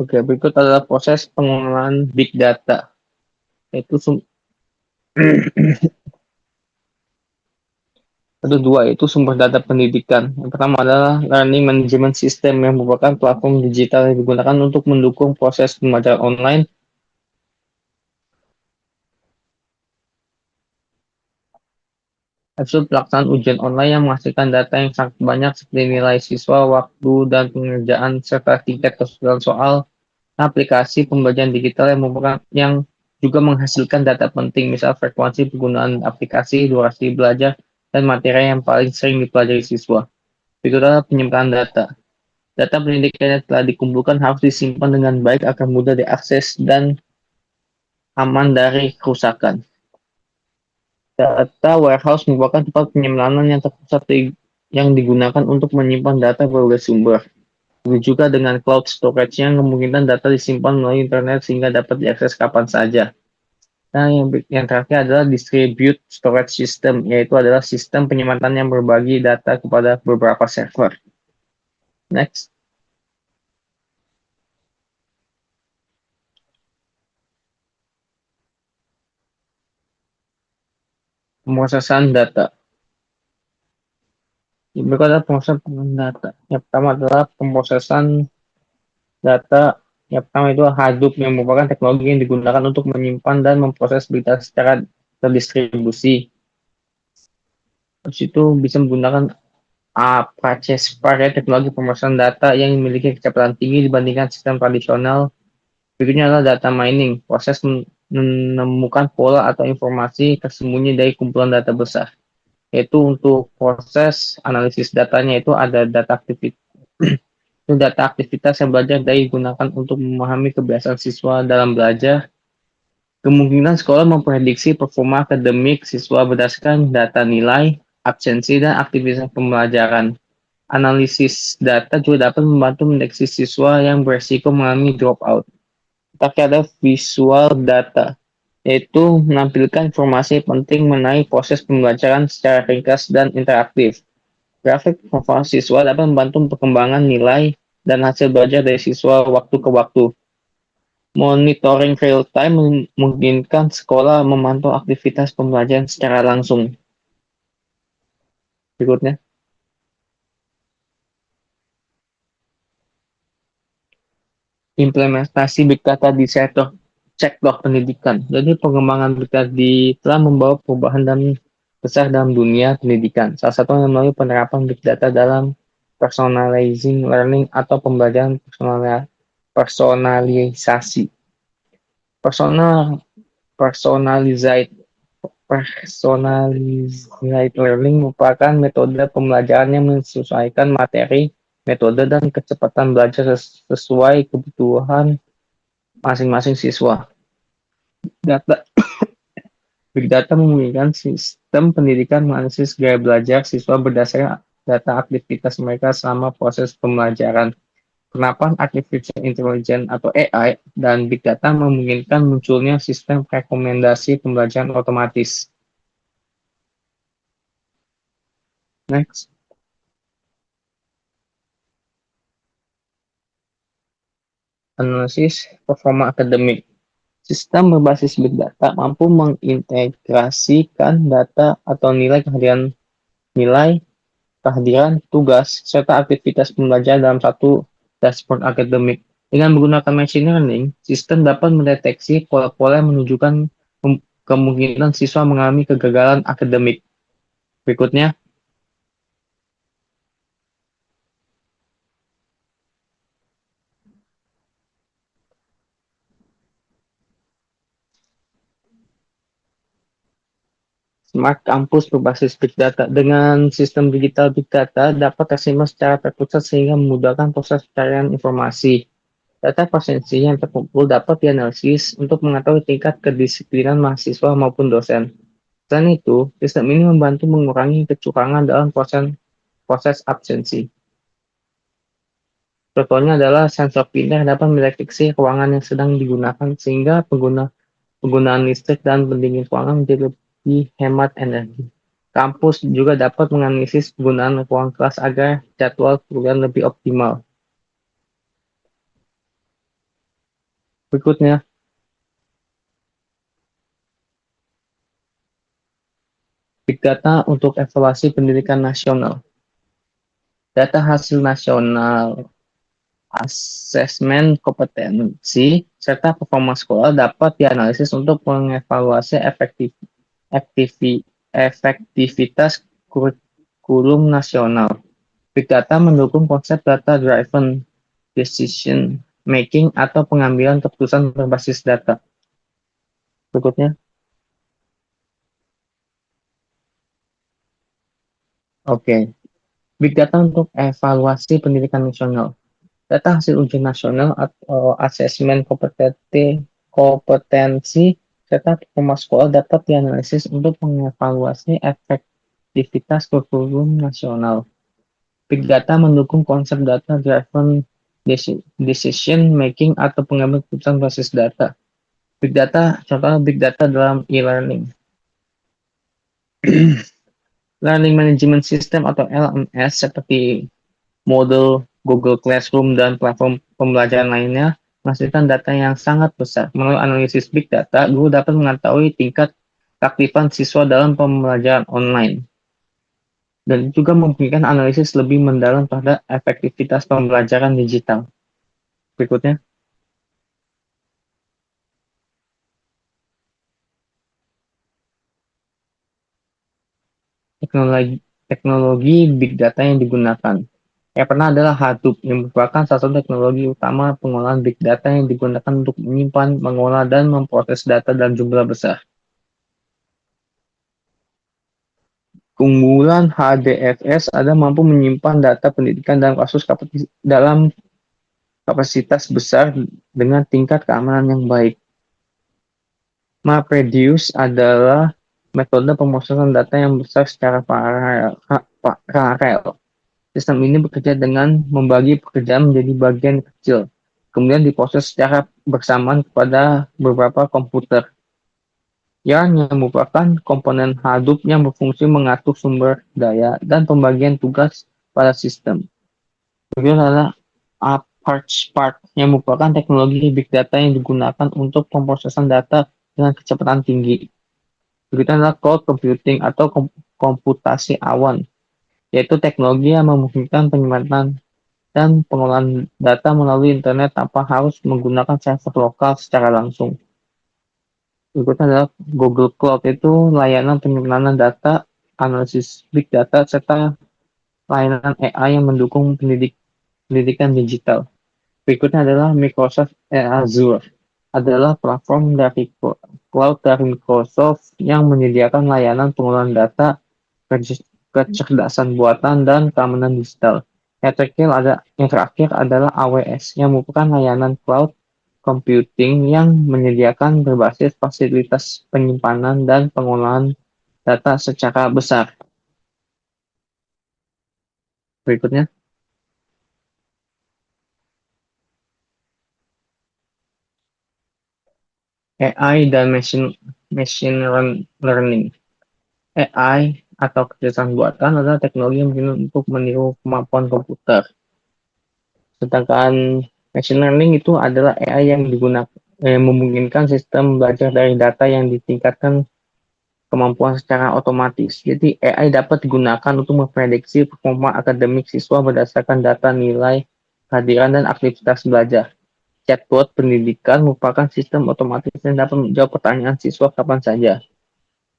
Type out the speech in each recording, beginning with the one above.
Oke, berikut adalah proses pengolahan big data. Yaitu ada dua, yaitu sumber data pendidikan. Yang pertama adalah Learning Management System yang merupakan platform digital yang digunakan untuk mendukung proses pembelajaran online. Hasil pelaksanaan ujian online yang menghasilkan data yang sangat banyak seperti nilai siswa, waktu, dan pengerjaan, serta tingkat kesulitan soal. Aplikasi pembelajaran digital yang merupakan yang juga menghasilkan data penting, misal frekuensi penggunaan aplikasi, durasi belajar, dan materi yang paling sering dipelajari siswa. Berikut adalah penyimpanan data. Data pendidikan yang telah dikumpulkan harus disimpan dengan baik agar mudah diakses dan aman dari kerusakan. Data warehouse merupakan tempat penyimpanan yang terpusat yang digunakan untuk menyimpan data berbagai sumber. Begitu juga dengan cloud storage yang kemungkinan data disimpan melalui internet sehingga dapat diakses kapan saja. Nah, yang terakhir adalah distribute storage system, yaitu adalah sistem penyimpanan yang berbagi data kepada beberapa server. Next, pemrosesan data. Berikut adalah pemrosesan data. Yang pertama adalah pemrosesan data. Yang pertama itu Hadoop yang merupakan teknologi yang digunakan untuk menyimpan dan memproses berita secara terdistribusi. Habis itu bisa menggunakan Apache Spark, ya, teknologi pemrosesan data yang memiliki kecepatan tinggi dibandingkan sistem tradisional. Berikutnya adalah data mining, proses menemukan pola atau informasi tersembunyi dari kumpulan data besar. Yaitu untuk proses analisis datanya itu ada data aktivitas, itu data aktivitas yang belajar dari digunakan untuk memahami kebiasaan siswa dalam belajar. Kemungkinan sekolah memprediksi performa akademik siswa berdasarkan data nilai, absensi, dan aktivitas pembelajaran. Analisis data juga dapat membantu mendeteksi siswa yang beresiko mengalami dropout. Tapi ada visual data, yaitu menampilkan informasi penting mengenai proses pembelajaran secara ringkas dan interaktif. Grafik profil siswa dapat membantu perkembangan nilai dan hasil belajar dari siswa waktu ke waktu. Monitoring real-time memungkinkan sekolah memantau aktivitas pembelajaran secara langsung. Berikutnya, implementasi Big Data di sektor pendidikan. Jadi pengembangan Big Data telah membawa perubahan dan besar dalam dunia pendidikan. Salah satunya melalui penerapan Big Data dalam personalizing learning atau pembelajaran personalisasi. Personal personalized Personalized learning merupakan metode pembelajaran yang menyesuaikan materi, metode, dan kecepatan belajar sesuai kebutuhan masing-masing siswa. Data Big Data memungkinkan sistem pendidikan menganalisis gaya belajar siswa berdasarkan data aktivitas mereka selama proses pembelajaran. Penerapan Artificial Intelligence atau AI dan Big Data memungkinkan munculnya sistem rekomendasi pembelajaran otomatis. Next. Analisis performa akademik. Sistem berbasis Big Data mampu mengintegrasikan data atau kehadiran, tugas, serta aktivitas pembelajaran dalam satu dashboard akademik. Dengan menggunakan machine learning, sistem dapat mendeteksi pola-pola yang menunjukkan kemungkinan siswa mengalami kegagalan akademik. Berikutnya, Smart Campus berbasis Big Data. Dengan sistem digital Big Data dapat tersimpan secara terpusat sehingga memudahkan proses pencarian informasi. Data presensi yang terkumpul dapat dianalisis untuk mengetahui tingkat kedisiplinan mahasiswa maupun dosen. Selain itu, sistem ini membantu mengurangi kecurangan dalam proses absensi. Contohnya adalah sensor pintar dapat mendeteksi ruangan yang sedang digunakan sehingga penggunaan listrik dan pendingin ruangan menjadi lebih hemat energi. Kampus juga dapat menganalisis penggunaan ruang kelas agar jadwal kuliah lebih optimal. Berikutnya, Big Data untuk evaluasi pendidikan nasional. Data hasil nasional, asesmen kompetensi, serta performa sekolah dapat dianalisis untuk mengevaluasi efektivitas kurikulum nasional. Big Data mendukung konsep data-driven decision making atau pengambilan keputusan berbasis data. Berikutnya, oke. Big Data untuk evaluasi pendidikan nasional. Data hasil ujian nasional atau asesmen kompetensi serta performa sekolah dapat dianalisis untuk mengevaluasi efektivitas kurikulum nasional. Big Data mendukung konsep data-driven decision making atau pengambilan keputusan basis data. Big Data, contohnya Big Data dalam e-learning. Learning Management System atau LMS seperti model Google Classroom dan platform pembelajaran lainnya menghasilkan data yang sangat besar. Melalui analisis Big Data, guru dapat mengetahui tingkat keaktifan siswa dalam pembelajaran online dan juga memungkinkan analisis lebih mendalam pada efektivitas pembelajaran digital. Berikutnya, teknologi, teknologi Big Data yang digunakan. Yang pernah adalah Hadoop, yang merupakan salah satu teknologi utama pengolahan Big Data yang digunakan untuk menyimpan, mengolah, dan memproses data dalam jumlah besar. Keunggulan HDFS adalah mampu menyimpan data pendidikan dalam kapasitas besar dengan tingkat keamanan yang baik. MapReduce adalah metode pemrosesan data yang besar secara paralel. Sistem ini bekerja dengan membagi pekerjaan menjadi bagian kecil, kemudian diproses secara bersamaan kepada beberapa komputer. Yang merupakan komponen Hadoop yang berfungsi mengatur sumber daya dan pembagian tugas pada sistem. Berikutnya adalah PySpark yang merupakan teknologi big data yang digunakan untuk pemrosesan data dengan kecepatan tinggi. Berikutnya adalah cloud computing atau komputasi awan, yaitu teknologi yang memungkinkan penyimpanan dan pengolahan data melalui internet tanpa harus menggunakan server lokal secara langsung. Berikutnya adalah Google Cloud, itu layanan penyimpanan data, analisis big data, serta layanan AI yang mendukung pendidikan digital. Berikutnya adalah Microsoft Azure, adalah platform dari cloud dari Microsoft yang menyediakan layanan pengolahan data, kecerdasan buatan, dan keamanan digital. Yang terakhir adalah AWS, yang merupakan layanan cloud computing yang menyediakan berbasis fasilitas penyimpanan dan pengolahan data secara besar. Berikutnya, AI dan machine learning. AI atau kecerdasan buatan adalah teknologi yang berguna untuk meniru kemampuan komputer. Sedangkan machine learning itu adalah AI yang memungkinkan sistem belajar dari data yang ditingkatkan kemampuan secara otomatis. Jadi AI dapat digunakan untuk memprediksi performa akademik siswa berdasarkan data nilai, kehadiran, dan aktivitas belajar. Chatbot pendidikan merupakan sistem otomatis yang dapat menjawab pertanyaan siswa kapan saja.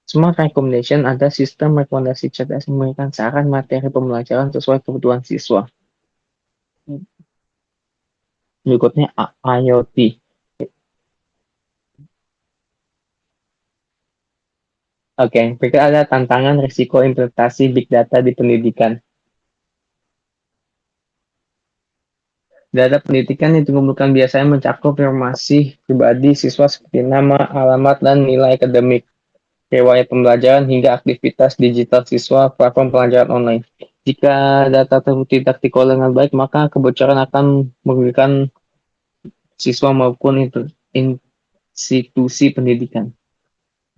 Smart Recommendation ada sistem rekomendasi cerdas yang memberikan saran materi pembelajaran sesuai kebutuhan siswa. Berikutnya IoT. Oke, berikut ada tantangan risiko implementasi big data di pendidikan. Data pendidikan yang dikumpulkan biasanya mencakup informasi pribadi siswa seperti nama, alamat, dan nilai akademik, riwayat pembelajaran, hingga aktivitas digital siswa platform pelajaran online. Jika data tersebut tidak dikelola dengan baik, maka kebocoran akan merugikan siswa maupun institusi pendidikan.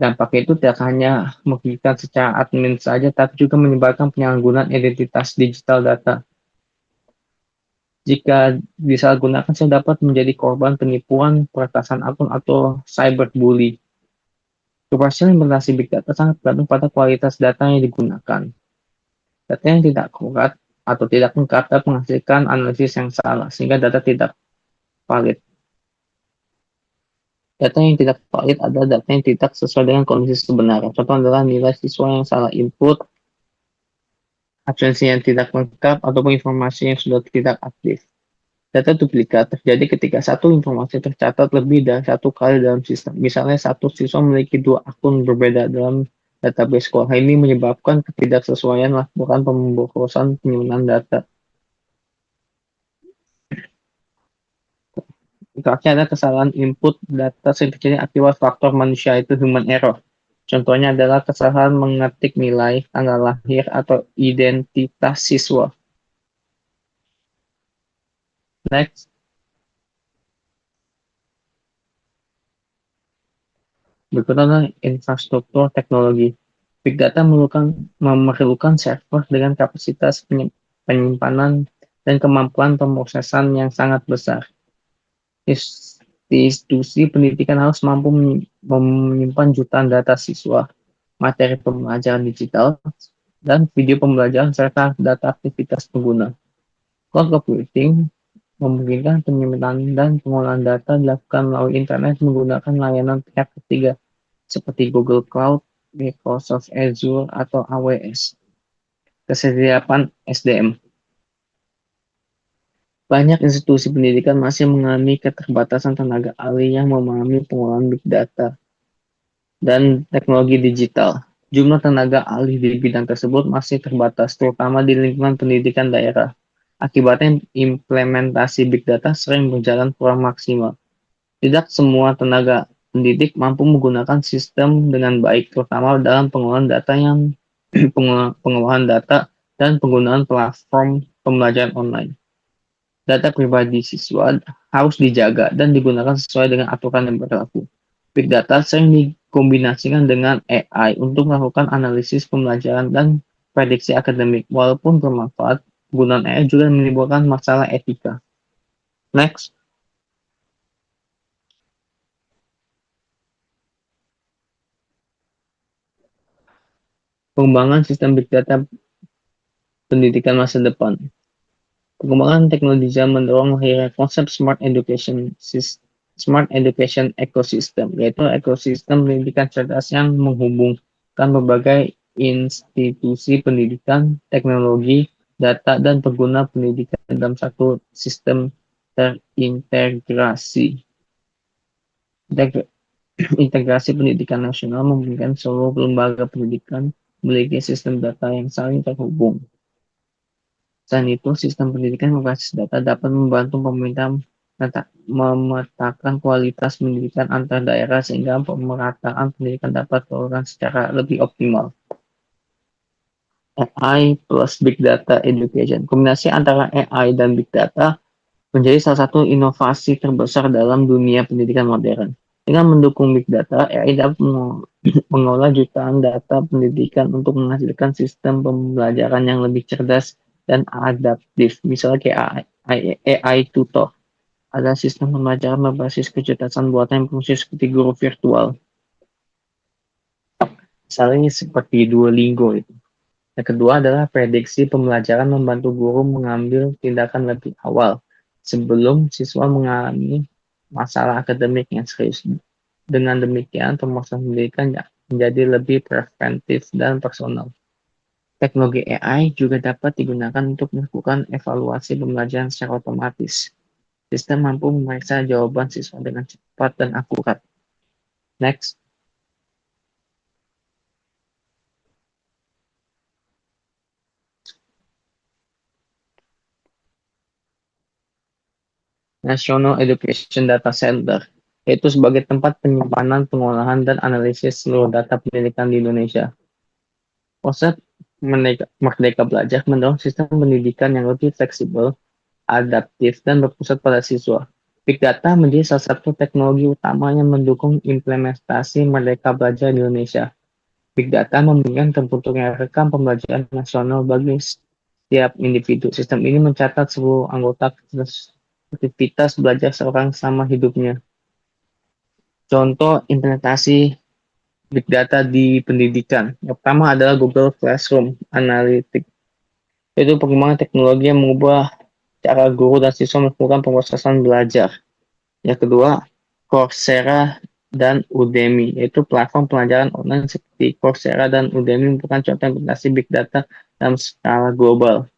Dampaknya itu tidak hanya merugikan secara admin saja, tapi juga menyebabkan penyalahgunaan identitas digital data. Jika disalahgunakan, saya dapat menjadi korban penipuan, peretasan akun, atau cyberbully. Keberhasilan berhasil big data sangat bergantung pada kualitas data yang digunakan. Data yang tidak akurat atau tidak lengkap dapat menghasilkan analisis yang salah, sehingga data tidak valid. Data yang tidak valid adalah data yang tidak sesuai dengan kondisi sebenarnya. Contoh adalah nilai siswa yang salah input, absensi yang tidak lengkap, ataupun informasi yang sudah tidak aktif. Data duplikat terjadi ketika satu informasi tercatat lebih dari satu kali dalam sistem. Misalnya, satu siswa memiliki dua akun berbeda dalam database sekolah. Hal ini menyebabkan ketidaksesuaian laporan pemborosan penyimpanan data. Impact ada kesalahan input data sering terjadi akibat faktor manusia, itu human error. Contohnya adalah kesalahan mengetik nilai, tanggal lahir, atau identitas siswa. Next, berikutnya infrastruktur teknologi. Big data memerlukan server dengan kapasitas penyimpanan dan kemampuan pemrosesan yang sangat besar. Institusi pendidikan harus mampu menyimpan jutaan data siswa, materi pembelajaran digital, dan video pembelajaran serta data aktivitas pengguna. Cloud computing memungkinkan penyimpanan dan pengolahan data dilakukan melalui internet menggunakan layanan pihak ketiga seperti Google Cloud, Microsoft Azure, atau AWS. Kesediaan SDM. Banyak institusi pendidikan masih mengalami keterbatasan tenaga ahli yang memahami pengolahan big data dan teknologi digital. Jumlah tenaga ahli di bidang tersebut masih terbatas, terutama di lingkungan pendidikan daerah. Akibatnya, implementasi big data sering berjalan kurang maksimal. Tidak semua tenaga pendidik mampu menggunakan sistem dengan baik, terutama dalam pengolahan data pengolahan data dan penggunaan platform pembelajaran online. Data pribadi siswa harus dijaga dan digunakan sesuai dengan aturan yang berlaku. Big data sering dikombinasikan dengan AI untuk melakukan analisis pembelajaran dan prediksi akademik. Walaupun bermanfaat, penggunaan AI juga menimbulkan masalah etika. Next. Pengembangan sistem big data pendidikan masa depan. Perkembangan teknologi zaman mendorong lahirnya konsep smart education ecosystem, yaitu ekosistem pendidikan cerdas yang menghubungkan berbagai institusi pendidikan, teknologi, data, dan pengguna pendidikan dalam satu sistem terintegrasi. Integrasi pendidikan nasional memungkinkan seluruh lembaga pendidikan memiliki sistem data yang saling terhubung. Selain itu, sistem pendidikan berbasis data dapat membantu pemerintah memetakan kualitas pendidikan antar daerah sehingga pemerataan pendidikan dapat dilakukan secara lebih optimal. AI plus Big Data Education. Kombinasi antara AI dan Big Data menjadi salah satu inovasi terbesar dalam dunia pendidikan modern. Dengan mendukung Big Data, AI dapat mengolah jutaan data pendidikan untuk menghasilkan sistem pembelajaran yang lebih cerdas dan adaptif. Misalnya kayak AI Tutor. Ada sistem pembelajaran berbasis kecerdasan buatan yang berfungsi seperti guru virtual. Misalnya seperti Duolingo itu. Yang kedua adalah prediksi pembelajaran membantu guru mengambil tindakan lebih awal sebelum siswa mengalami masalah akademik yang serius. Dengan demikian, pemrosesan pendidikan menjadi lebih preventif dan personal. Teknologi AI juga dapat digunakan untuk melakukan evaluasi pembelajaran secara otomatis. Sistem mampu memeriksa jawaban siswa dengan cepat dan akurat. Next. National Education Data Center, yaitu sebagai tempat penyimpanan, pengolahan, dan analisis seluruh data pendidikan di Indonesia. Konsep Merdeka Belajar mendorong sistem pendidikan yang lebih fleksibel, adaptif, dan berpusat pada siswa. Big Data menjadi salah satu teknologi utama yang mendukung implementasi Merdeka Belajar di Indonesia. Big Data memungkinkan terbentuknya rekam pembelajaran nasional bagi setiap individu. Sistem ini mencatat seluruh anggota aktivitas belajar seorang sama hidupnya. Contoh implementasi Big Data di pendidikan. Yang pertama adalah Google Classroom Analytics. Itu pengembangan teknologi yang mengubah cara guru dan siswa melakukan pemrosesan belajar. Yang kedua, Coursera dan Udemy, yaitu platform pelajaran online seperti Coursera dan Udemy merupakan contoh implementasi Big Data dalam skala global.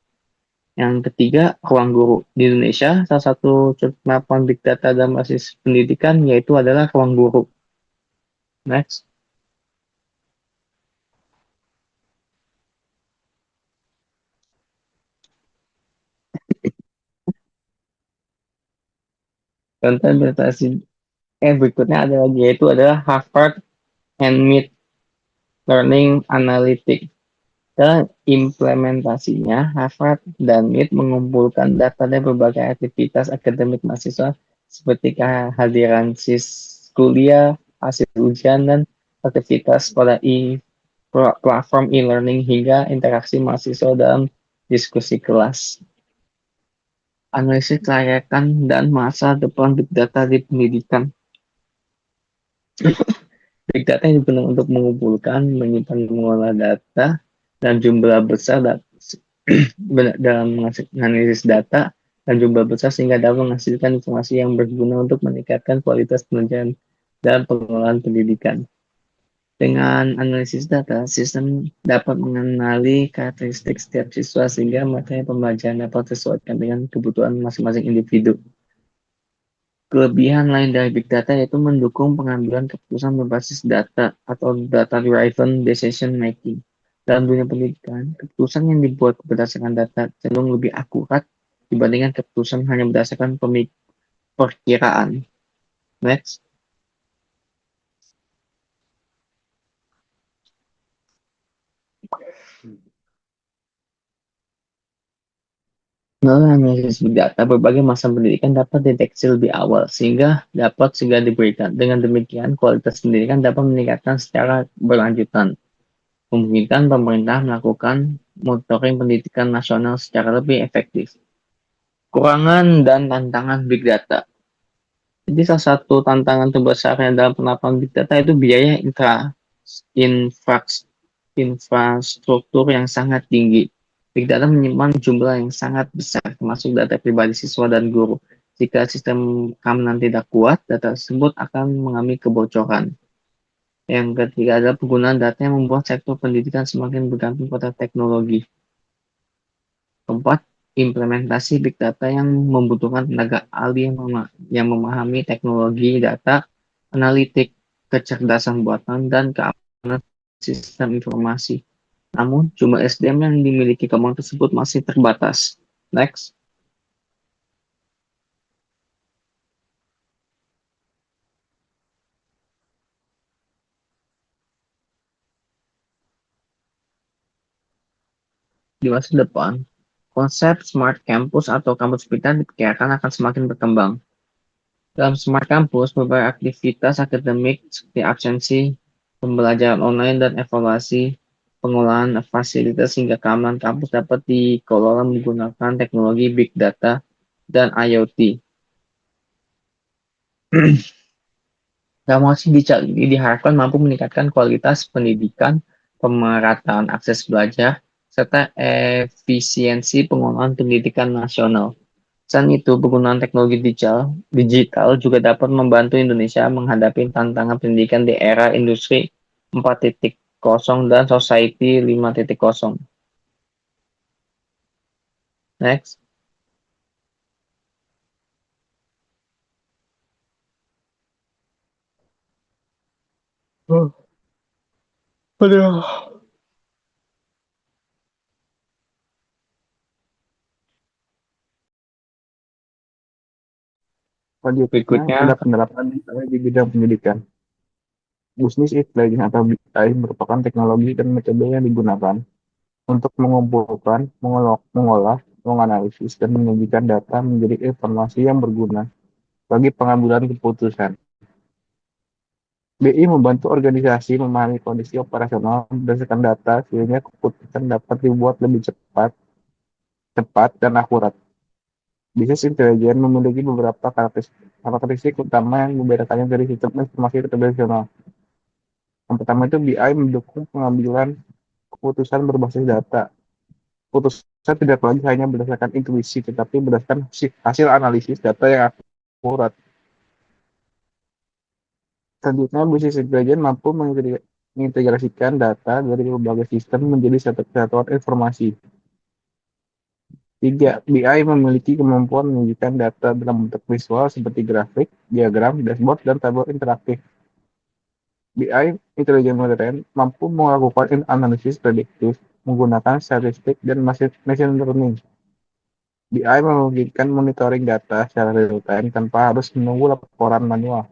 Yang ketiga, ruang guru. Di Indonesia, salah satu contoh penerapan Big Data dalam basis pendidikan yaitu adalah ruang guru. Next. Contoh implementasi berikutnya adalah yaitu adalah Harvard and Meet Learning Analytics. Dalam implementasinya, Harvard dan MIT mengumpulkan data dari berbagai aktivitas akademik mahasiswa seperti kehadiran kuliah, hasil ujian, dan aktivitas pada platform e-learning hingga interaksi mahasiswa dalam diskusi kelas. Analisis kelayakan dan masa depan Big Data di pendidikan. Big Data yang digunakan untuk mengumpulkan, menyimpan, mengolah data, dan jumlah besar dalam menganalisis data dan jumlah besar sehingga dapat menghasilkan informasi yang berguna untuk meningkatkan kualitas pelajaran dan pengelolaan pendidikan. Dengan analisis data, sistem dapat mengenali karakteristik setiap siswa sehingga materi pembelajaran dapat disesuaikan dengan kebutuhan masing-masing individu. Kelebihan lain dari Big Data yaitu mendukung pengambilan keputusan berbasis data atau data-driven decision making. Dalam dunia pendidikan, keputusan yang dibuat berdasarkan data cenderung lebih akurat dibandingkan keputusan hanya berdasarkan perkiraan. Next. Melalui analisis Big Data, berbagai masa pendidikan dapat deteksi lebih awal sehingga dapat segera diberikan. Dengan demikian, kualitas pendidikan dapat meningkatkan secara berlanjutan, memungkinkan pemerintah melakukan monitoring pendidikan nasional secara lebih efektif. Kurangan dan tantangan Big Data. Jadi salah satu tantangan terbesarnya dalam penerapan Big Data itu biaya infrastruktur yang sangat tinggi. Big Data menyimpan jumlah yang sangat besar, termasuk data pribadi siswa dan guru. Jika sistem keamanan tidak kuat, data tersebut akan mengalami kebocoran. Yang ketiga adalah penggunaan data yang membuat sektor pendidikan semakin bergantung pada teknologi. Keempat, implementasi Big Data yang membutuhkan tenaga ahli yang memahami teknologi data, analitik, kecerdasan buatan, dan keamanan sistem informasi. Namun, jumlah SDM yang dimiliki kemampuan tersebut masih terbatas. Next. Di masa depan, konsep smart campus atau kampus pintar diperkirakan akan semakin berkembang. Dalam smart campus, berbagai aktivitas akademik seperti absensi, pembelajaran online, dan evaluasi pengolahan fasilitas hingga keamanan kampus dapat dikelola menggunakan teknologi Big Data dan IoT. Teknologi ini diharapkan mampu meningkatkan kualitas pendidikan, pemerataan akses belajar, serta efisiensi pengelolaan pendidikan nasional. Selain itu, penggunaan teknologi digital juga dapat membantu Indonesia menghadapi tantangan pendidikan di era industri 4.0 dan society 5.0. Next. Oh, aduh. Selanjutnya Berikutnya, adalah penerapan BI di bidang pendidikan. Business Intelligence atau BI merupakan teknologi dan metode yang digunakan untuk mengumpulkan, mengolah, menganalisis, dan menyajikan data menjadi informasi yang berguna bagi pengambilan keputusan. BI membantu organisasi memahami kondisi operasional berdasarkan data sehingga keputusan dapat dibuat lebih cepat cepat, dan akurat. Bisnis intelijen memiliki beberapa karakteristik utama yang membedakannya dari sistem informasi tradisional. Yang pertama itu BI mendukung pengambilan keputusan berbasis data. Keputusan tidak lagi hanya berdasarkan intuisi, tetapi berdasarkan hasil analisis data yang akurat. Selanjutnya, bisnis intelijen mampu mengintegrasikan data dari berbagai sistem menjadi satu kesatuan informasi. Tiga, BI memiliki kemampuan menunjukkan data dalam bentuk visual seperti grafik, diagram, dashboard, dan tabel interaktif. BI intelijen modern mampu melakukan analisis prediktif menggunakan statistik dan machine learning. BI memungkinkan monitoring data secara real-time tanpa harus menunggu laporan manual.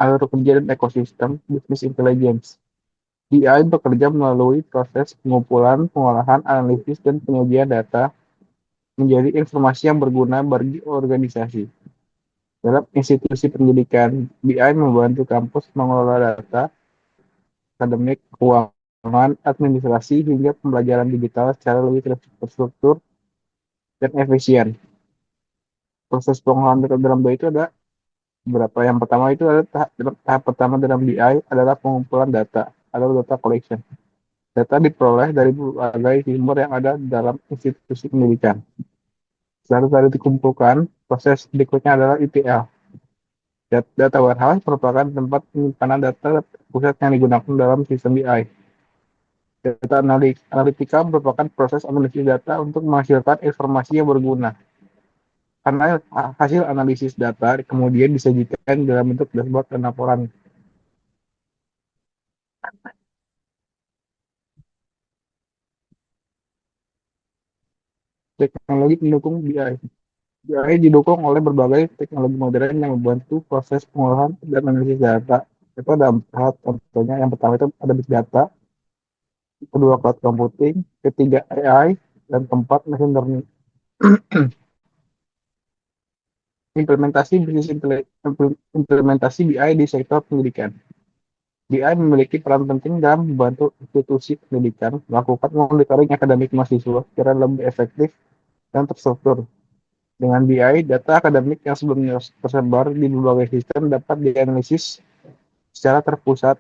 Alur kerja dan ekosistem bisnis intelligence. BI bekerja melalui proses pengumpulan, pengolahan, analisis, dan penyajian data menjadi informasi yang berguna bagi organisasi. Dalam institusi pendidikan, BI membantu kampus mengelola data, akademik, keuangan, administrasi, hingga pembelajaran digital secara lebih terstruktur dan efisien. Proses pengolahan data dalam BI itu ada beberapa. Yang pertama itu ada tahap pertama dalam BI adalah pengumpulan data atau data collection. Data diperoleh dari berbagai sumber yang ada dalam institusi pendidikan. Setelah data dikumpulkan, proses berikutnya adalah ETL. Data warehouse merupakan tempat penyimpanan data pusat yang digunakan dalam sistem BI. Data analitika merupakan proses analisis data untuk menghasilkan informasi yang berguna. Karena hasil analisis data kemudian disajikan dalam bentuk dashboard dan laporan. Teknologi pendukung BI. BI didukung oleh berbagai teknologi modern yang membantu proses pengolahan dan analisis data. Itu ada empat, contohnya yang pertama itu ada big data, kedua cloud computing, ketiga AI, dan keempat machine learning. Implementasi BI di sektor pendidikan. BI memiliki peran penting dalam membantu institusi pendidikan melakukan monitoring akademik mahasiswa secara lebih efektif dan terstruktur. Dengan BI, data akademik yang sebelumnya tersebar di berbagai sistem dapat dianalisis secara terpusat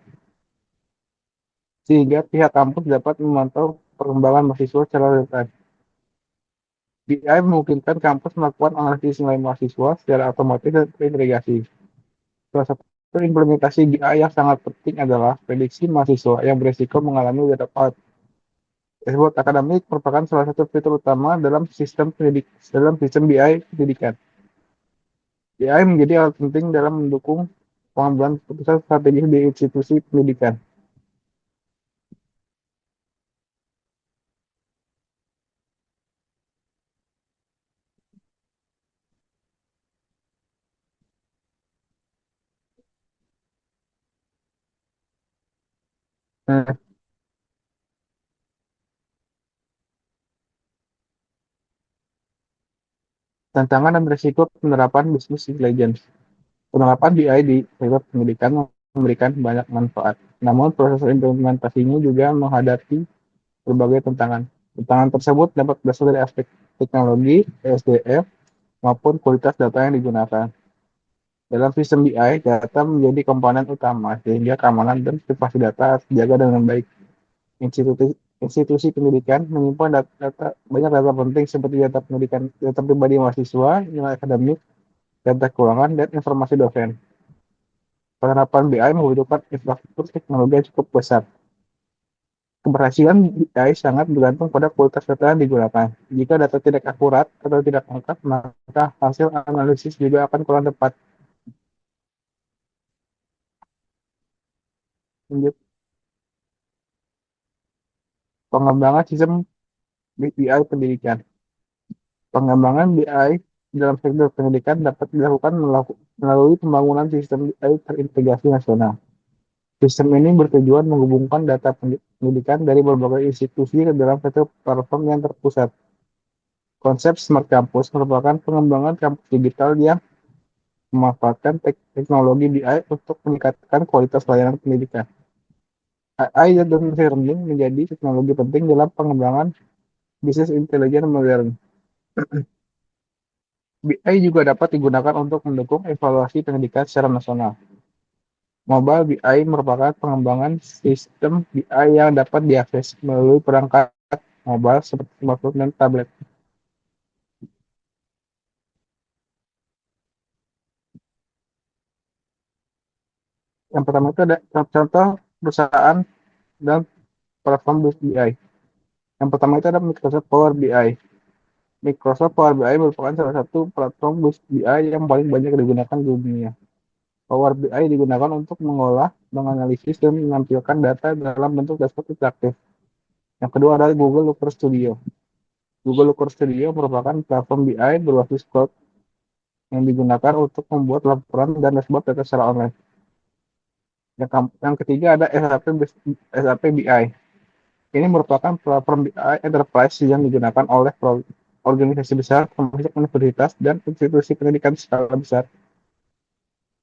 sehingga pihak kampus dapat memantau perkembangan mahasiswa secara real-time. BI memungkinkan kampus melakukan analisis nilai mahasiswa secara otomatis dan terintegrasi. Salah satu implementasi BI yang sangat penting adalah prediksi mahasiswa yang berisiko mengalami dropout. Dashboard akademik merupakan salah satu fitur utama dalam sistem BI pendidikan. BI menjadi alat penting dalam mendukung pengambilan keputusan strategis di institusi pendidikan. Nah, tantangan dan risiko penerapan bisnis intelligence. Penerapan BI di sektor pendidikan memberikan banyak manfaat. Namun proses implementasinya juga menghadapi berbagai tantangan. Tantangan tersebut dapat berasal dari aspek teknologi, SDM, maupun kualitas data yang digunakan. Dalam sistem BI, data menjadi komponen utama sehingga keamanan dan privasi data harus dijaga dengan baik. Institusi pendidikan menyimpan banyak data penting seperti data pendidikan, data pribadi mahasiswa, nilai akademik, data keuangan, dan informasi dosen. Penerapan BI membutuhkan infrastruktur teknologi yang cukup besar. Keberhasilan BI sangat bergantung pada kualitas data yang digunakan. Jika data tidak akurat atau tidak lengkap, maka hasil analisis juga akan kurang tepat. Lanjut, pengembangan sistem BI pendidikan. Pengembangan BI dalam sektor pendidikan dapat dilakukan melalui pembangunan sistem BI terintegrasi nasional. Sistem ini bertujuan menghubungkan data pendidikan dari berbagai institusi ke dalam satu platform yang terpusat. Konsep Smart Campus merupakan pengembangan kampus digital yang memanfaatkan teknologi BI untuk meningkatkan kualitas layanan pendidikan. AI dan machine learning menjadi teknologi penting dalam pengembangan bisnis intelijen modern. BI juga dapat digunakan untuk mendukung evaluasi pendidikan secara nasional. Mobile BI merupakan pengembangan sistem BI yang dapat diakses melalui perangkat mobile seperti smartphone dan tablet. Yang pertama itu ada contoh perusahaan dan platform BI. Yang pertama itu ada Microsoft Power BI. Microsoft Power BI merupakan salah satu platform BI yang paling banyak digunakan di dunia. Power BI digunakan untuk mengolah, menganalisis, dan menampilkan data dalam bentuk dashboard interaktif. Yang kedua adalah Google Looker Studio. Google Looker Studio merupakan platform BI berbasis cloud yang digunakan untuk membuat laporan dan dashboard data secara online. Yang ketiga ada SAP BI. Ini merupakan platform BI enterprise yang digunakan oleh organisasi besar, termasuk universitas dan institusi pendidikan skala besar.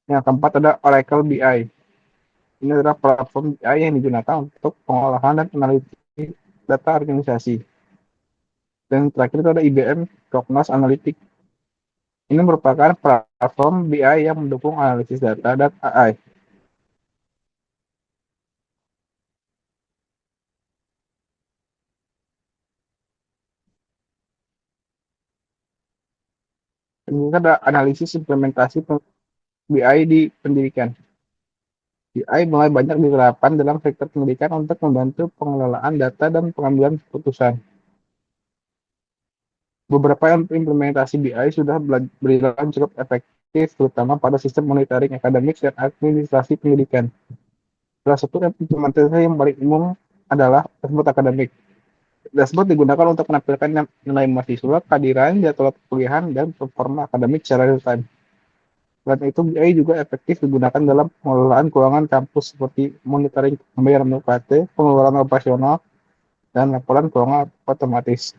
Yang keempat ada Oracle BI. Ini adalah platform BI yang digunakan untuk pengolahan dan analisis data organisasi. Dan terakhir itu ada IBM Cognos Analytics. Ini merupakan platform BI yang mendukung analisis data dan AI. Ini ada analisis implementasi BI di pendidikan. BI mulai banyak diterapkan dalam sektor pendidikan untuk membantu pengelolaan data dan pengambilan keputusan. Beberapa implementasi BI sudah berjalan cukup efektif, terutama pada sistem monitoring akademik dan administrasi pendidikan. Salah satu implementasi yang paling umum adalah dashboard akademik. Dashboard digunakan untuk menampilkan nilai mahasiswa, kehadiran, jadwal perkuliahan, dan performa akademik secara real time. Selain itu, BI juga efektif digunakan dalam pengelolaan keuangan kampus seperti monitoring pembayaran UKT, pengeluaran operasional, dan laporan keuangan otomatis.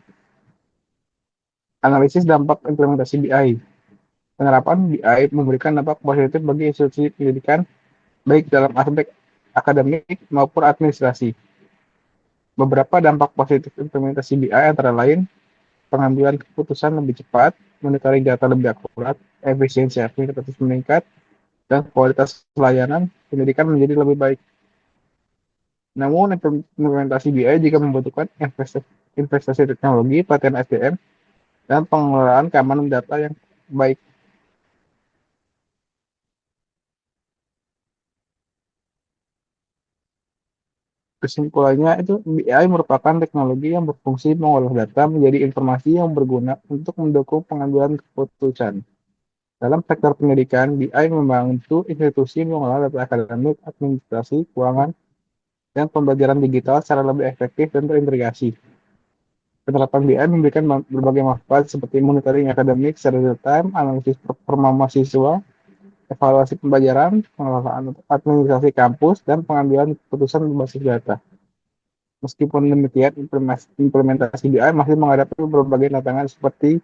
Analisis dampak implementasi BI. Penerapan BI memberikan dampak positif bagi institusi pendidikan, baik dalam aspek akademik maupun administrasi. Beberapa dampak positif implementasi BI antara lain pengambilan keputusan lebih cepat, monitoring data lebih akurat, efisiensi administratif meningkat, dan kualitas pelayanan pendidikan menjadi lebih baik. Namun, implementasi BI juga membutuhkan investasi teknologi, pelatihan SDM, dan pengelolaan keamanan data yang baik. Kesimpulannya, itu BI merupakan teknologi yang berfungsi mengolah data menjadi informasi yang berguna untuk mendukung pengambilan keputusan. Dalam sektor pendidikan, BI membantu institusi mengolah data akademik, administrasi, keuangan, dan pembelajaran digital secara lebih efektif dan terintegrasi. Penerapan BI memberikan berbagai manfaat seperti monitoring akademik secara real time, analisis performa mahasiswa, evaluasi pembelajaran, pengelolaan administrasi kampus, dan pengambilan keputusan berbasis data. Meskipun demikian, implementasi BI masih menghadapi berbagai tantangan seperti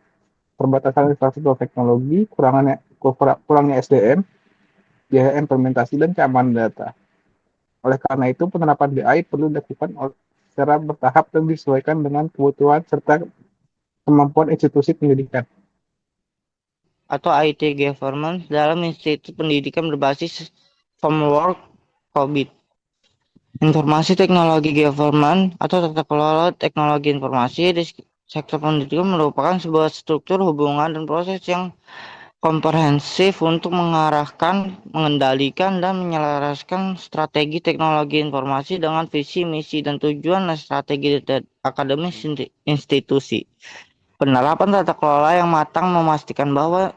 perbatasan infrastruktur teknologi, kurangnya SDM, biaya implementasi, dan keamanan data. Oleh karena itu, penerapan BI perlu dilakukan secara bertahap dan disesuaikan dengan kebutuhan serta kemampuan institusi pendidikan. Atau IT Governance dalam institut pendidikan berbasis framework COVID. Informasi teknologi government atau tata kelola teknologi informasi di sektor pendidikan merupakan sebuah struktur hubungan dan proses yang komprehensif untuk mengarahkan, mengendalikan, dan menyelaraskan strategi teknologi informasi dengan visi, misi, dan tujuan strategi akademis institusi. Penerapan tata kelola yang matang memastikan bahwa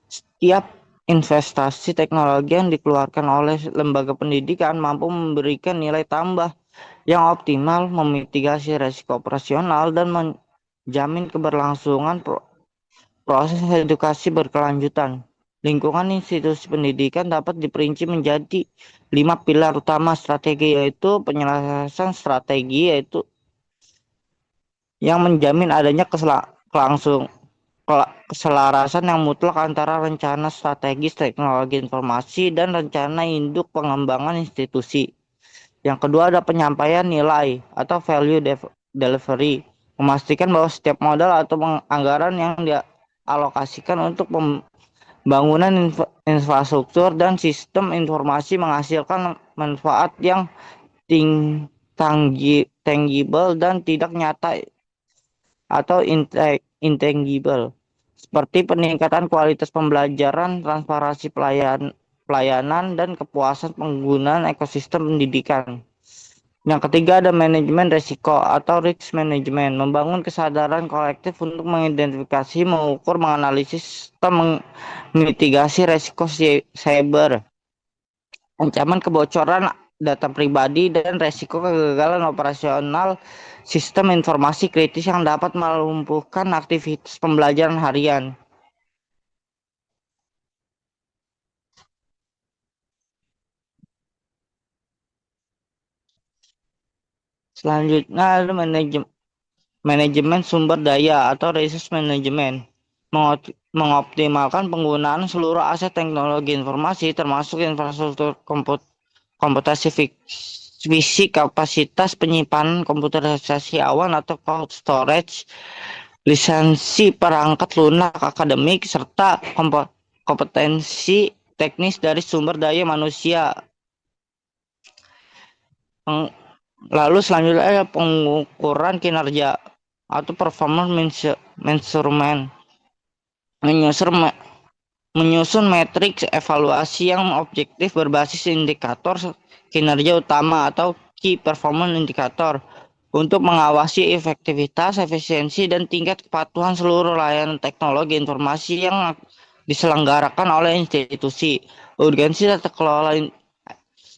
setiap investasi teknologi yang dikeluarkan oleh lembaga pendidikan mampu memberikan nilai tambah yang optimal, memitigasi risiko operasional, dan menjamin keberlangsungan proses edukasi berkelanjutan. Lingkungan institusi pendidikan dapat diperinci menjadi 5 pilar utama strategi, yaitu penyelesaian strategi, yaitu yang menjamin adanya keselarasan yang mutlak antara rencana strategis teknologi informasi dan rencana induk pengembangan institusi. Yang kedua ada penyampaian nilai atau value delivery, memastikan bahwa setiap modal atau anggaran yang dialokasikan untuk pembangunan infrastruktur dan sistem informasi menghasilkan manfaat yang tangible dan tidak nyata atau intangible, seperti peningkatan kualitas pembelajaran, transparansi pelayanan, dan kepuasan penggunaan ekosistem pendidikan. Yang ketiga ada manajemen risiko atau risk management, membangun kesadaran kolektif untuk mengidentifikasi, mengukur, menganalisis, serta memitigasi risiko cyber, ancaman kebocoran data pribadi, dan risiko kegagalan operasional sistem informasi kritis yang dapat melumpuhkan aktivitas pembelajaran harian. Selanjutnya ada manajemen sumber daya atau resource management, mengoptimalkan penggunaan seluruh aset teknologi informasi termasuk infrastruktur komputasi fisik, kapasitas penyimpanan, komputerisasi awan atau cloud storage, lisensi perangkat lunak akademik, serta kompetensi teknis dari sumber daya manusia. Lalu selanjutnya ada pengukuran kinerja atau performance measurement, menyusun matriks evaluasi yang objektif berbasis indikator kinerja utama atau key performance indicator untuk mengawasi efektivitas, efisiensi, dan tingkat kepatuhan seluruh layanan teknologi informasi yang diselenggarakan oleh institusi. Urgensi tata kelola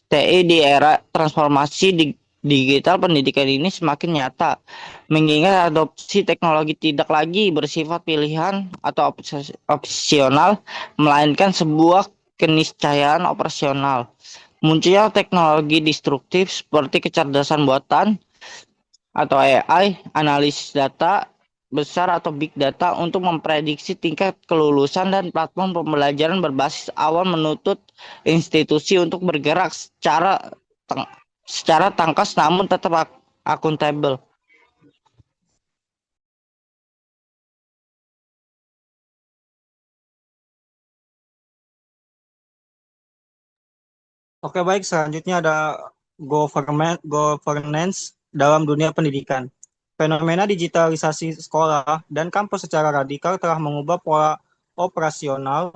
TI di era transformasi digital pendidikan ini semakin nyata, mengingat adopsi teknologi tidak lagi bersifat pilihan atau opsional, melainkan sebuah keniscayaan operasional. Munculnya teknologi destruktif seperti kecerdasan buatan atau AI, analisis data besar atau big data untuk memprediksi tingkat kelulusan, dan platform pembelajaran berbasis awan menuntut institusi untuk bergerak secara tangkas namun tetap akuntabel. Oke, baik. Selanjutnya ada governance dalam dunia pendidikan. Fenomena digitalisasi sekolah dan kampus secara radikal telah mengubah pola operasional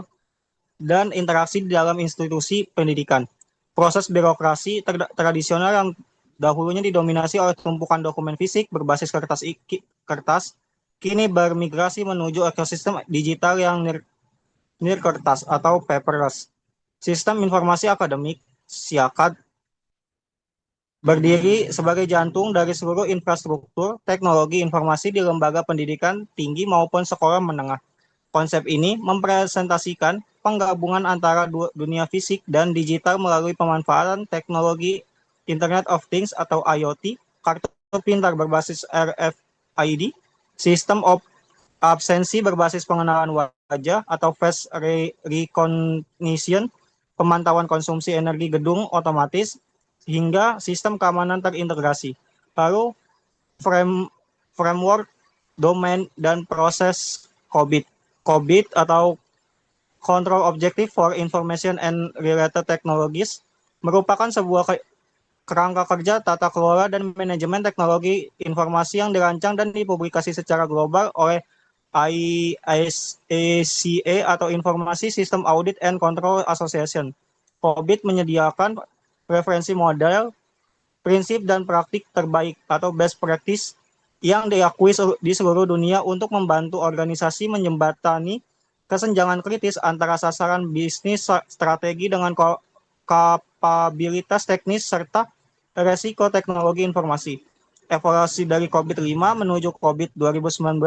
dan interaksi di dalam institusi pendidikan. Proses birokrasi tradisional yang dahulunya didominasi oleh tumpukan dokumen fisik berbasis kertas kini bermigrasi menuju ekosistem digital yang nirkertas atau paperless. Sistem informasi akademik SIAKAD berdiri sebagai jantung dari seluruh infrastruktur teknologi informasi di lembaga pendidikan tinggi maupun sekolah menengah. Konsep ini mempresentasikan penggabungan antara dunia fisik dan digital melalui pemanfaatan teknologi Internet of Things atau IoT, kartu pintar berbasis RFID, sistem absensi berbasis pengenalan wajah atau face recognition, pemantauan konsumsi energi gedung otomatis, hingga sistem keamanan terintegrasi. Lalu framework, domain, dan proses COBIT atau Control Objective for Information and Related Technologies merupakan sebuah kerangka kerja tata kelola dan manajemen teknologi informasi yang dirancang dan dipublikasi secara global oleh ISACA atau Informasi System Audit and Control Association. COBIT menyediakan referensi model, prinsip, dan praktik terbaik atau best practice yang diakui di seluruh dunia untuk membantu organisasi menjembatani kesenjangan kritis antara sasaran bisnis strategi dengan kapabilitas teknis serta resiko teknologi informasi. Evaluasi dari COBIT 5 menuju COBIT 2019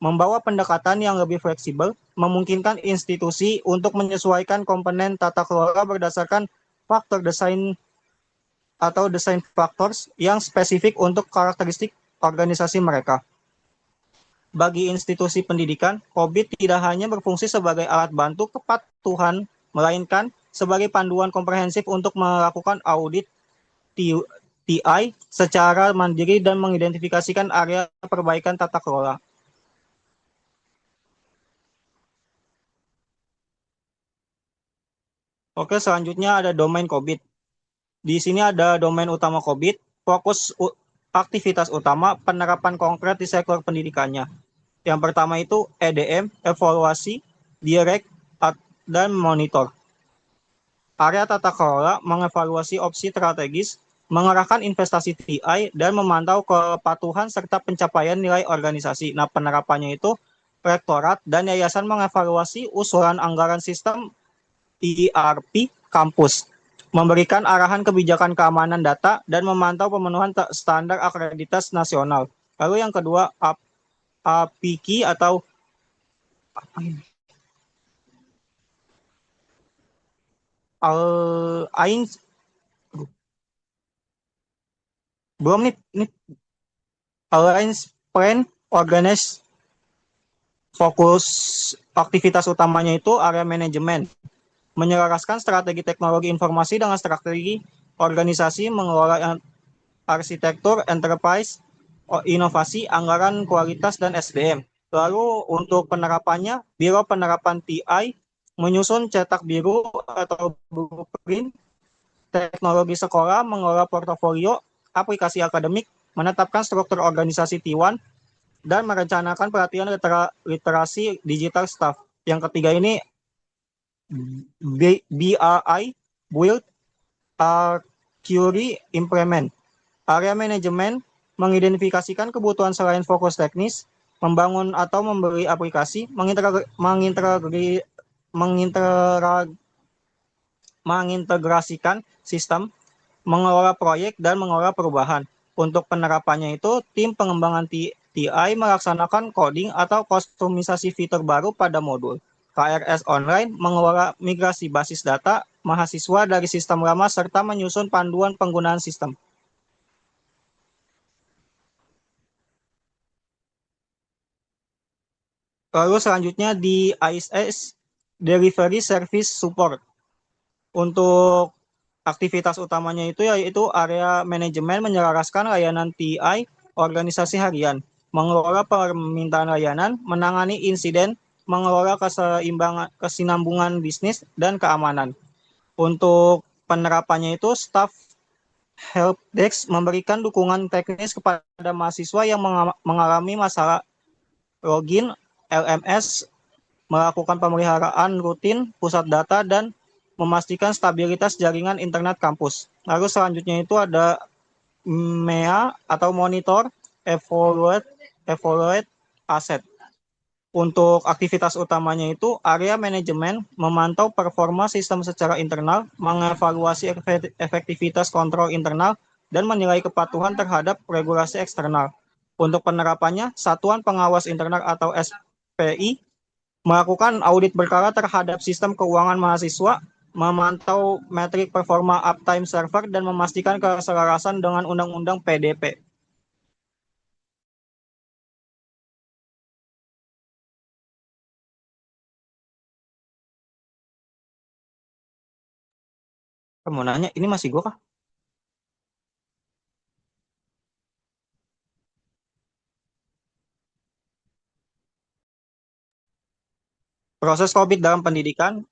membawa pendekatan yang lebih fleksibel, memungkinkan institusi untuk menyesuaikan komponen tata kelola berdasarkan faktor desain atau design factors yang spesifik untuk karakteristik organisasi mereka. bagi institusi pendidikan, COVID tidak hanya berfungsi sebagai alat bantu kepatuhan, melainkan sebagai panduan komprehensif untuk melakukan audit TI secara mandiri dan mengidentifikasikan area perbaikan tata kelola. Oke, selanjutnya ada domain COVID. Di sini ada domain utama COVID, fokus aktivitas utama, penerapan konkret di sektor pendidikannya. Yang pertama itu EDM, evaluasi, direct, dan monitor. Area tata kelola mengevaluasi opsi strategis, mengarahkan investasi TI, dan memantau kepatuhan serta pencapaian nilai organisasi. Nah, penerapannya itu rektorat dan yayasan mengevaluasi usulan anggaran sistem ERP kampus, memberikan arahan kebijakan keamanan data, dan memantau pemenuhan standar akreditas nasional. Lalu yang kedua, APIKI atau apa ini? Alliance belum nih Alliance Plan Organize, fokus aktivitas utamanya itu area manajemen, menyelaraskan strategi teknologi informasi dengan strategi organisasi, mengelola arsitektur, enterprise, inovasi, anggaran, kualitas, dan SDM. Lalu untuk penerapannya, Biro Penerapan TI menyusun cetak biru atau blueprint teknologi sekolah, mengelola portofolio, aplikasi akademik, menetapkan struktur organisasi T1, dan merencanakan pelatihan literasi digital staff. Yang ketiga ini BRI, Build, Query, Implement. Area manajemen mengidentifikasikan kebutuhan selain fokus teknis, membangun atau membeli aplikasi, mengintegrasikan sistem, mengelola proyek, dan mengelola perubahan. Untuk penerapannya itu, tim pengembangan TI melaksanakan coding atau kustomisasi fitur baru pada modul. KRS Online mengelola migrasi basis data mahasiswa dari sistem lama serta menyusun panduan penggunaan sistem. Lalu selanjutnya di ISS Delivery Service Support. Untuk aktivitas utamanya itu yaitu area manajemen menyelaraskan layanan TI organisasi harian, mengelola permintaan layanan, menangani insiden, mengelola kesinambungan bisnis dan keamanan. Untuk penerapannya itu staff helpdesk memberikan dukungan teknis kepada mahasiswa yang mengalami masalah login, LMS, melakukan pemeliharaan rutin pusat data, dan memastikan stabilitas jaringan internet kampus. Lalu selanjutnya itu ada MEA atau Monitor, Evaluate, Asset. Untuk aktivitas utamanya itu area manajemen memantau performa sistem secara internal, mengevaluasi efektivitas kontrol internal, dan menilai kepatuhan terhadap regulasi eksternal. Untuk penerapannya, Satuan Pengawas Internal atau SPI melakukan audit berkala terhadap sistem keuangan mahasiswa, memantau metrik performa uptime server, dan memastikan keselarasan dengan Undang-Undang PDP. Kamu nanya, ini masih gue kah? Proses COVID dalam pendidikan.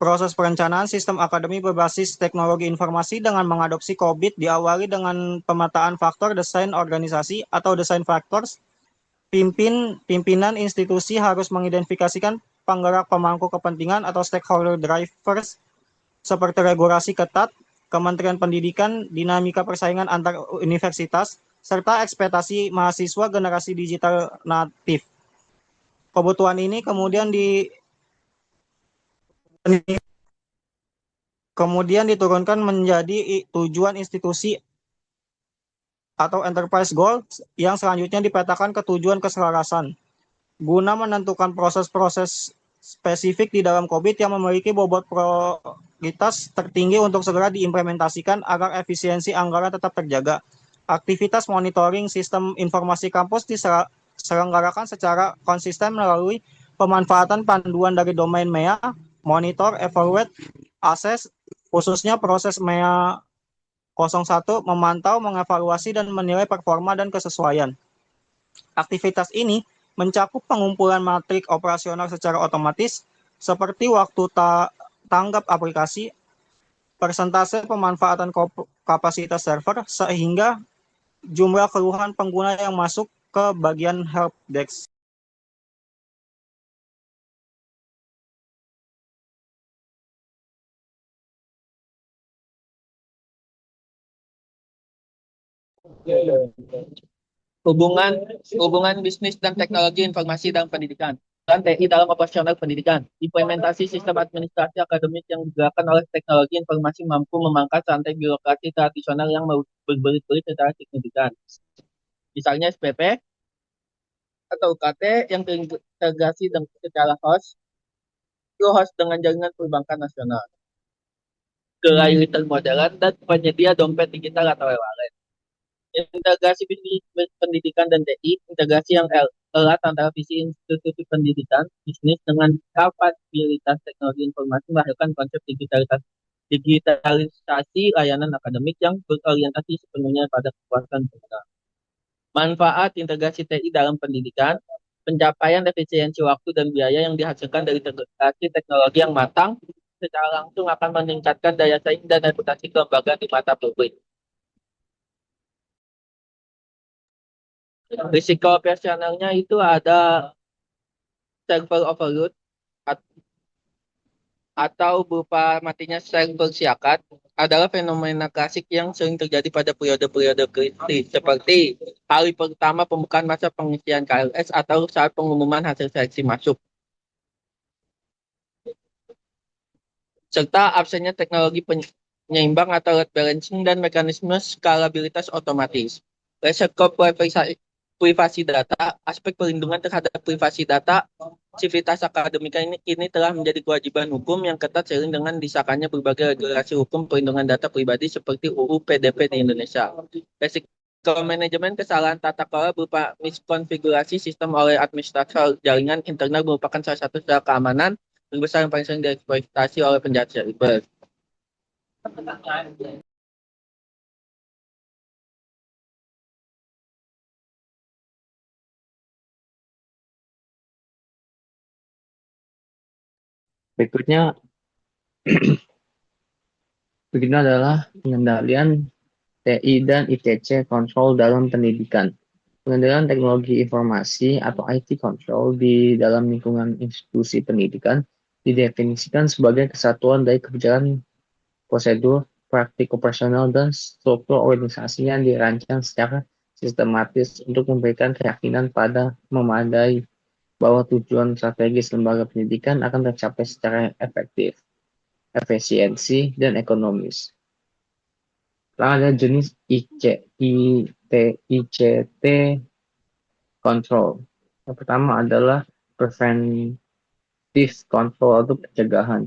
Proses perencanaan sistem akademi berbasis teknologi informasi dengan mengadopsi COVID diawali dengan pemetaan faktor desain organisasi atau desain factors. Pimpinan institusi harus mengidentifikasikan penggerak pemangku kepentingan atau stakeholder drivers seperti regulasi ketat, Kementerian Pendidikan, dinamika persaingan antar universitas, serta ekspektasi mahasiswa generasi digital natif. Kebutuhan ini kemudian diturunkan menjadi tujuan institusi atau enterprise goal yang selanjutnya dipetakan ke tujuan keselarasan guna menentukan proses-proses spesifik di dalam COVID yang memiliki bobot prioritas tertinggi untuk segera diimplementasikan agar efisiensi anggaran tetap terjaga. Aktivitas monitoring sistem informasi kampus diselenggarakan secara konsisten melalui pemanfaatan panduan dari domain MEA, monitor, evaluate, akses, khususnya proses MEA 01 memantau, mengevaluasi, dan menilai performa dan kesesuaian. Aktivitas ini mencakup pengumpulan matrik operasional secara otomatis, seperti waktu tanggap aplikasi, persentase pemanfaatan kapasitas server, sehingga jumlah keluhan pengguna yang masuk ke bagian helpdesk. Hubungan bisnis dan teknologi informasi dalam pendidikan. Dan TI dalam operasional pendidikan. Implementasi sistem administrasi akademik yang digerakkan oleh teknologi informasi mampu memangkas rantai birokrasi tradisional yang berbelit-belit secara signifikan. Misalnya SPP atau UKT yang terintegrasi secara host dengan jaringan perbankan nasional. Kelayutan modern dan penyedia dompet digital atau e-wallet. Integrasi bisnis pendidikan dan TI, integrasi yang erat antara visi institusi pendidikan, bisnis dengan kapabilitas teknologi informasi melahirkan konsep digitalisasi layanan akademik yang berorientasi sepenuhnya pada kepuasan pengguna. Manfaat integrasi TI dalam pendidikan, pencapaian efisiensi waktu dan biaya yang dihasilkan dari integrasi teknologi yang matang secara langsung akan meningkatkan daya saing dan reputasi kelembagaan di mata publik. Risiko operasionalnya itu ada server overload atau berupa matinya server siakat adalah fenomena klasik yang sering terjadi pada periode-periode kritis seperti hari pertama pembukaan masa pengisian KLS atau saat pengumuman hasil seleksi masuk. Serta absennya teknologi penyeimbang atau load balancing dan mekanisme skalabilitas otomatis. Resiko privasi data, aspek perlindungan terhadap privasi data, sivitas akademika ini telah menjadi kewajiban hukum yang ketat seiring dengan disahkannya berbagai regulasi hukum perlindungan data pribadi seperti UU PDP di Indonesia. Resiko manajemen kesalahan tata kelola berupa miskonfigurasi sistem oleh administrator jaringan internal merupakan salah satu cara keamanan terbesar yang paling sering dieksploitasi oleh penjahat cyber. Berikutnya adalah pengendalian TI dan ITC control dalam pendidikan. Pengendalian teknologi informasi atau IT control di dalam lingkungan institusi pendidikan didefinisikan sebagai kesatuan dari kebijakan, prosedur, praktik operasional, dan struktur organisasi yang dirancang secara sistematis untuk memberikan keyakinan pada memadai bahwa tujuan strategis lembaga pendidikan akan tercapai secara efektif, efisiensi, dan ekonomis. Lalu ada jenis ICT control. Yang pertama adalah preventive control atau pencegahan.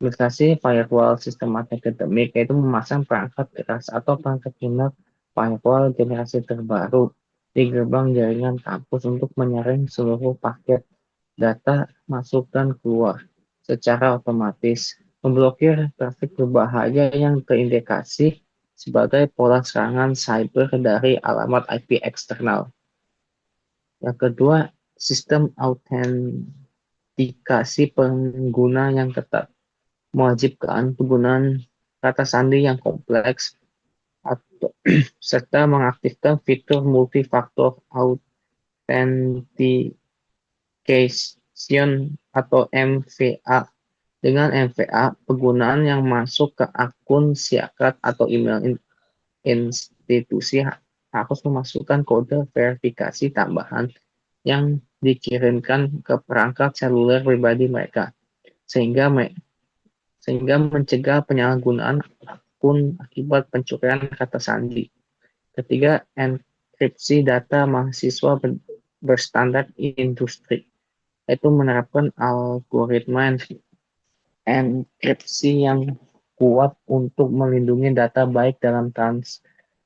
Aplikasi firewall sistem akademik yaitu memasang perangkat keras atau perangkat lunak firewall generasi terbaru di gerbang jaringan kampus untuk menyaring seluruh paket data masuk dan keluar secara otomatis, memblokir trafik berbahaya yang terindikasi sebagai pola serangan cyber dari alamat IP eksternal. Yang kedua, sistem autentikasi pengguna yang ketat, mewajibkan penggunaan kata sandi yang kompleks serta mengaktifkan fitur multifaktor authentication atau MFA. Dengan MFA, penggunaan yang masuk ke akun siakat atau email institusi harus memasukkan kode verifikasi tambahan yang dikirimkan ke perangkat seluler pribadi mereka, sehingga mencegah penyalahgunaan akun akibat pencurian kata sandi. Ketiga, enkripsi data mahasiswa berstandar industri, yaitu menerapkan algoritma enkripsi yang kuat untuk melindungi data baik dalam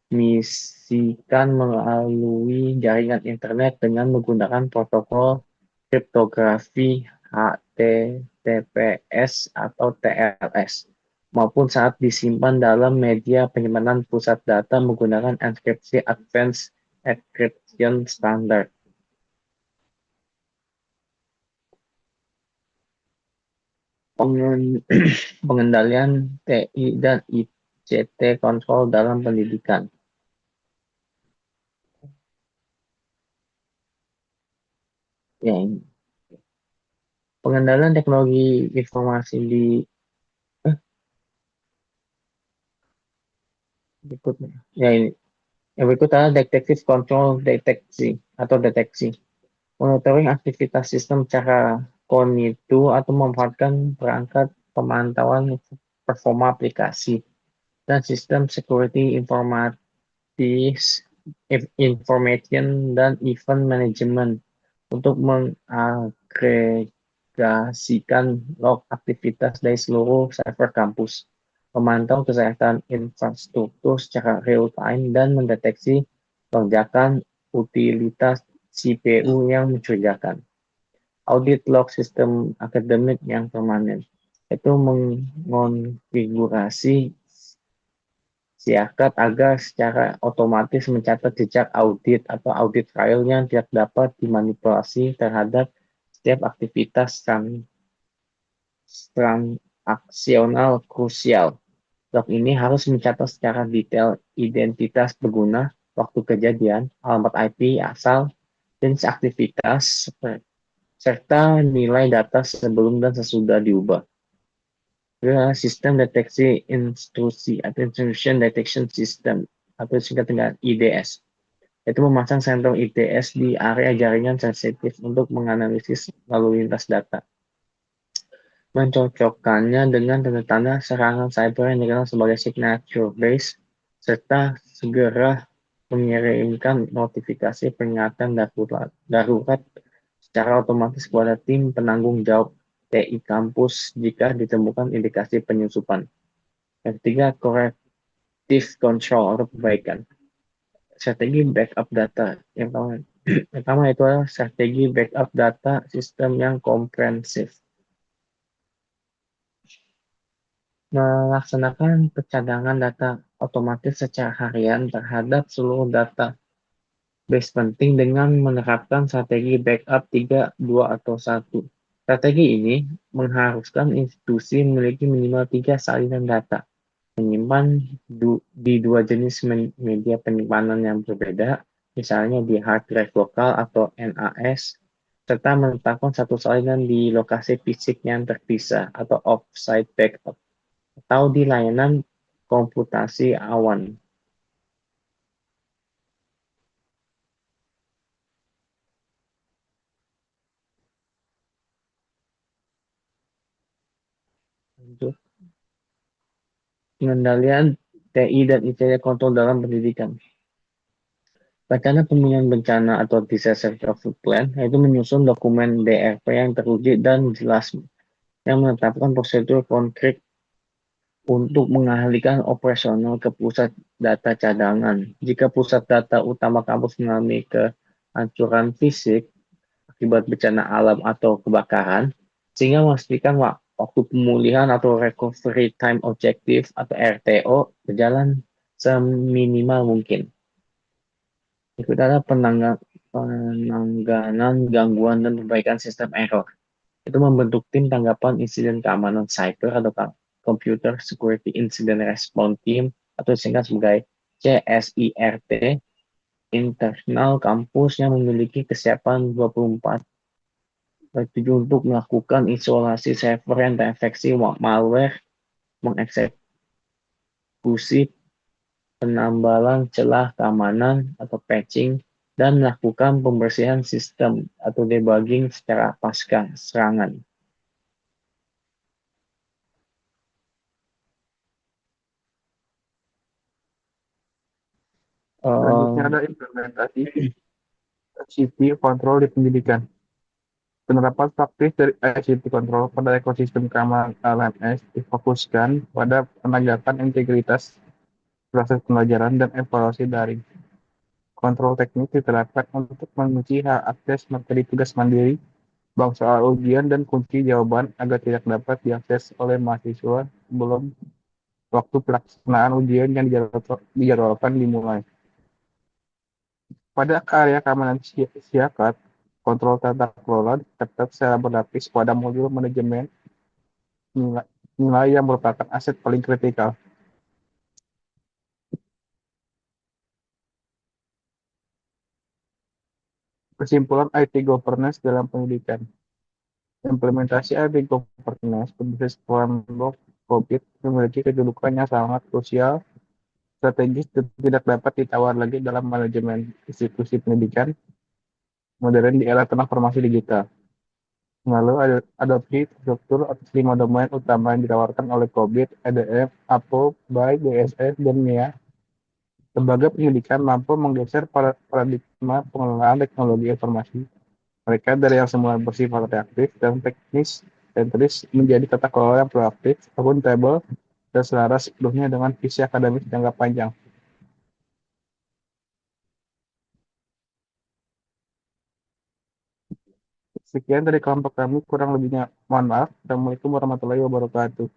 ditransmisikan melalui jaringan internet dengan menggunakan protokol kriptografi HTTPS atau TLS, maupun saat disimpan dalam media penyimpanan pusat data menggunakan enkripsi Advanced Encryption Standard. Pengendalian TI dan ICT kontrol dalam pendidikan. Ya, ini. Pengendalian teknologi informasi di berikutnya. Ya, ini. Yang berikut adalah detective control deteksi. Monitoring aktivitas sistem secara kognitif atau memanfaatkan perangkat pemantauan performa aplikasi dan sistem security information dan event management untuk mengagregasikan log aktivitas dari seluruh server kampus, memantau kesehatan infrastruktur secara real-time, dan mendeteksi lonjakan utilitas CPU yang mencurigakan. Audit log sistem akademik yang permanen, itu mengonfigurasi siakat agar secara otomatis mencatat jejak audit atau audit file yang tidak dapat dimanipulasi terhadap setiap aktivitas transaksional krusial. Log ini harus mencatat secara detail identitas pengguna, waktu kejadian, alamat IP asal, jenis aktivitas, serta nilai data sebelum dan sesudah diubah. Sistem deteksi intrusi atau intrusion detection system atau singkat dengan IDS. Itu memasang sensor IDS di area jaringan sensitif untuk menganalisis lalu lintas data. Mencocokkannya dengan tanda-tanda serangan cyber yang dikenal sebagai signature based, serta segera mengirimkan notifikasi peringatan darurat secara otomatis kepada tim penanggung jawab TI kampus jika ditemukan indikasi penyusupan. Yang ketiga, corrective control atau perbaikan. Strategi backup data. Yang pertama itu adalah strategi backup data sistem yang komprehensif. Melaksanakan pencadangan data otomatis secara harian terhadap seluruh data base penting dengan menerapkan strategi backup 3, 2, atau 1. Strategi ini mengharuskan institusi memiliki minimal 3 salinan data, menyimpan di 2 jenis media penyimpanan yang berbeda, misalnya di hard drive lokal atau NAS, serta menetapkan satu salinan di lokasi fisik yang terpisah atau off-site backup, atau di layanan komputasi awan. Pengendalian TI dan ICT kontrol dalam pendidikan. Rencana pemulihan bencana atau disaster recovery plan yaitu menyusun dokumen DRP yang teruji dan jelas yang menetapkan prosedur konkret untuk mengalihkan operasional ke pusat data cadangan. Jika pusat data utama kampus mengalami kehancuran fisik akibat bencana alam atau kebakaran, sehingga memastikan waktu pemulihan atau recovery time objective atau RTO berjalan seminimal mungkin. Itu adalah penanganan gangguan dan perbaikan sistem error. Itu membentuk tim tanggapan insiden keamanan cyber atau Computer Security Incident Response Team atau singkat sebagai CSIRT internal kampus yang memiliki kesiapan 24/7 untuk melakukan isolasi server yang terinfeksi malware, mengeksekusi penambalan celah keamanan atau patching, dan melakukan pembersihan sistem atau debugging secara pasca serangan. Selanjutnya ada implementasi ICT kontrol di pendidikan. Penerapan praktis dari ICT kontrol pada ekosistem keamanan LMS difokuskan pada penegakan integritas proses pembelajaran dan evaluasi daring. Kontrol teknis diterapkan untuk mengunci hak akses materi tugas mandiri, bank soal ujian, dan kunci jawaban agar tidak dapat diakses oleh mahasiswa sebelum waktu pelaksanaan ujian yang dijadwalkan dimulai. Pada area keamanan siakat, kontrol tata kelola ditetapkan secara berlapis pada modul manajemen nilai yang merupakan aset paling kritikal. Kesimpulan IT governance dalam pendidikan. Implementasi IT governance berbasis framework COVID memiliki kedudukan yang sangat krusial, strategis, dan tidak dapat ditawar lagi dalam manajemen institusi pendidikan modern di era transformasi digital. Lalu ada adopsi struktur atas 5 domain utama yang ditawarkan oleh COVID, EDF, APO, BAI, DSS, dan NIA. Lembaga pendidikan mampu menggeser paradigma pengelolaan teknologi informasi. Mereka dari yang semula bersifat reaktif dan teknis sentris menjadi tata kelola yang proaktif, akuntabel, dan selaras sepenuhnya dengan visi akademis jangka panjang. Sekian dari kelompok kami, kurang lebihnya mohon maaf. Assalamualaikum warahmatullahi wabarakatuh.